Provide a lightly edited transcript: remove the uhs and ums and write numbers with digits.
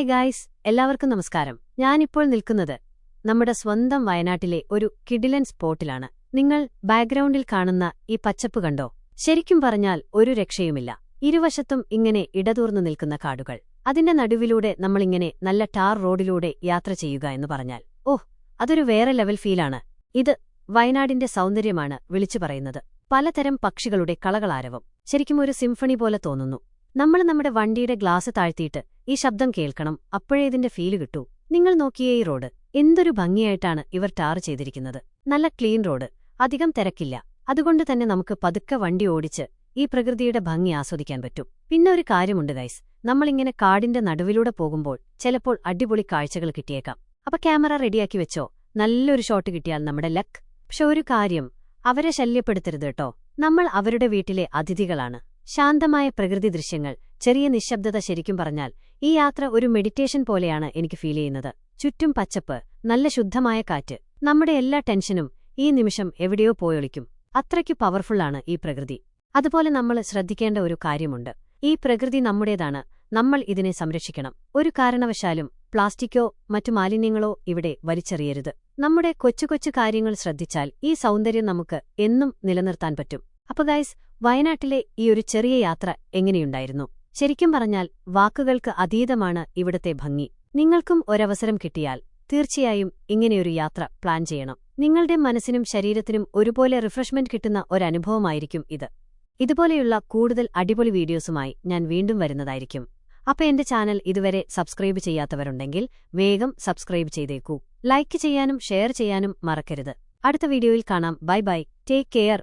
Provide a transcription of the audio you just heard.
Guys, എല്ലാവർക്കും നമസ്കാരം. ഞാനിപ്പോൾ നിൽക്കുന്നത് നമ്മുടെ സ്വന്തം വയനാട്ടിലെ ഒരു കിടിലൻ സ്പോട്ടിലാണ്. നിങ്ങൾ ബാക്ക്ഗ്രൗണ്ടിൽ കാണുന്ന ഈ പച്ചപ്പ് കണ്ടോ? ശരിക്കും പറഞ്ഞാൽ ഒരു രക്ഷയുമില്ല. ഇരുവശത്തും ഇങ്ങനെ ഇടതൂർന്നു നിൽക്കുന്ന കാടുകൾ. അതിന്റെ നടുവിലൂടെ നമ്മളിങ്ങനെ നല്ല ടാർ റോഡിലൂടെ യാത്ര ചെയ്യുക എന്ന് പറഞ്ഞാൽ അതൊരു വേറെ ലെവൽ ഫീലാണ്. ഇത് വയനാടിന്റെ സൗന്ദര്യമാണ് വിളിച്ചു പറയുന്നത്. പലതരം പക്ഷികളുടെ കളകളാരവം ശരിക്കും ഒരു സിംഫണി പോലെ തോന്നുന്നു. നമ്മൾ നമ്മുടെ വണ്ടിയുടെ ഗ്ലാസ് താഴ്ത്തിയിട്ട് ഈ ശബ്ദം കേൾക്കണം, അപ്പോഴേ ഇതിന്റെ ഫീല് കിട്ടൂ. നിങ്ങൾ നോക്കിയേ ഈ റോഡ്, എന്തൊരു ഭംഗിയായിട്ടാണ് ഇവർ ടാർ ചെയ്തിരിക്കുന്നത്. നല്ല ക്ലീൻ റോഡ്, അധികം തിരക്കില്ല. അതുകൊണ്ട് തന്നെ നമുക്ക് പതുക്കെ വണ്ടി ഓടിച്ച് ഈ പ്രകൃതിയുടെ ഭംഗി ആസ്വദിക്കാൻ പറ്റും. പിന്നെ ഒരു കാര്യമുണ്ട് ഗൈസ്, നമ്മളിങ്ങനെ കാടിന്റെ നടുവിലൂടെ പോകുമ്പോൾ ചിലപ്പോൾ അടിപൊളി കാഴ്ചകൾ കിട്ടിയേക്കാം. അപ്പൊ ക്യാമറ റെഡിയാക്കി വെച്ചോ, നല്ലൊരു ഷോട്ട് കിട്ടിയാൽ നമ്മുടെ ലക്ക്. പക്ഷെ ഒരു കാര്യം, അവരെ ശല്യപ്പെടുത്തരുത് കേട്ടോ. നമ്മൾ അവരുടെ വീട്ടിലെ അതിഥികളാണ്. ശാന്തമായ പ്രകൃതി ദൃശ്യങ്ങൾ, ചെറിയ നിശബ്ദത. ശരിക്കും പറഞ്ഞാൽ ഈ യാത്ര ഒരു മെഡിറ്റേഷൻ പോലെയാണ് എനിക്ക് ഫീൽ ചെയ്യുന്നത്. ചുറ്റും പച്ചപ്പ്, നല്ല ശുദ്ധമായ കാറ്റ്. നമ്മുടെ എല്ലാ ടെൻഷനും ഈ നിമിഷം എവിടെയോ പോയൊളിക്കും. അത്രയ്ക്കു പവർഫുള്ളാണ് ഈ പ്രകൃതി. അതുപോലെ നമ്മൾ ശ്രദ്ധിക്കേണ്ട ഒരു കാര്യമുണ്ട്. ഈ പ്രകൃതി നമ്മുടേതാണ്, നമ്മൾ ഇതിനെ സംരക്ഷിക്കണം. ഒരു കാരണവശാലും പ്ലാസ്റ്റിക്കോ മറ്റു മാലിന്യങ്ങളോ ഇവിടെ വലിച്ചെറിയരുത്. നമ്മുടെ കൊച്ചു കൊച്ചു കാര്യങ്ങൾ ശ്രദ്ധിച്ചാൽ ഈ സൗന്ദര്യം നമുക്ക് എന്നും നിലനിർത്താൻ പറ്റും. അപ്പൊ ഗൈസ്, വയനാട്ടിലെ ഈ ഒരു ചെറിയ യാത്ര എങ്ങനെയുണ്ടായിരുന്നു? ശരിക്കും പറഞ്ഞാൽ വാക്കുകൾക്ക് അതീതമാണ് ഇവിടത്തെ ഭംഗി. നിങ്ങൾക്കും ഒരവസരം കിട്ടിയാൽ തീർച്ചയായും ഇങ്ങനെയൊരു യാത്ര പ്ലാൻ ചെയ്യണം. നിങ്ങളുടെ മനസ്സിനും ശരീരത്തിനും ഒരുപോലെ റിഫ്രഷ്മെന്റ് കിട്ടുന്ന ഒരനുഭവമായിരിക്കും ഇത്. ഇതുപോലെയുള്ള കൂടുതൽ അടിപൊളി വീഡിയോസുമായി ഞാൻ വീണ്ടും വരുന്നതായിരിക്കും. അപ്പൊ എന്റെ ചാനൽ ഇതുവരെ സബ്സ്ക്രൈബ് ചെയ്യാത്തവരുണ്ടെങ്കിൽ വേഗം സബ്സ്ക്രൈബ് ചെയ്തേക്കൂ. ലൈക്ക് ചെയ്യാനും ഷെയർ ചെയ്യാനും മറക്കരുത്. അടുത്ത വീഡിയോയിൽ കാണാം. Bye bye, take care.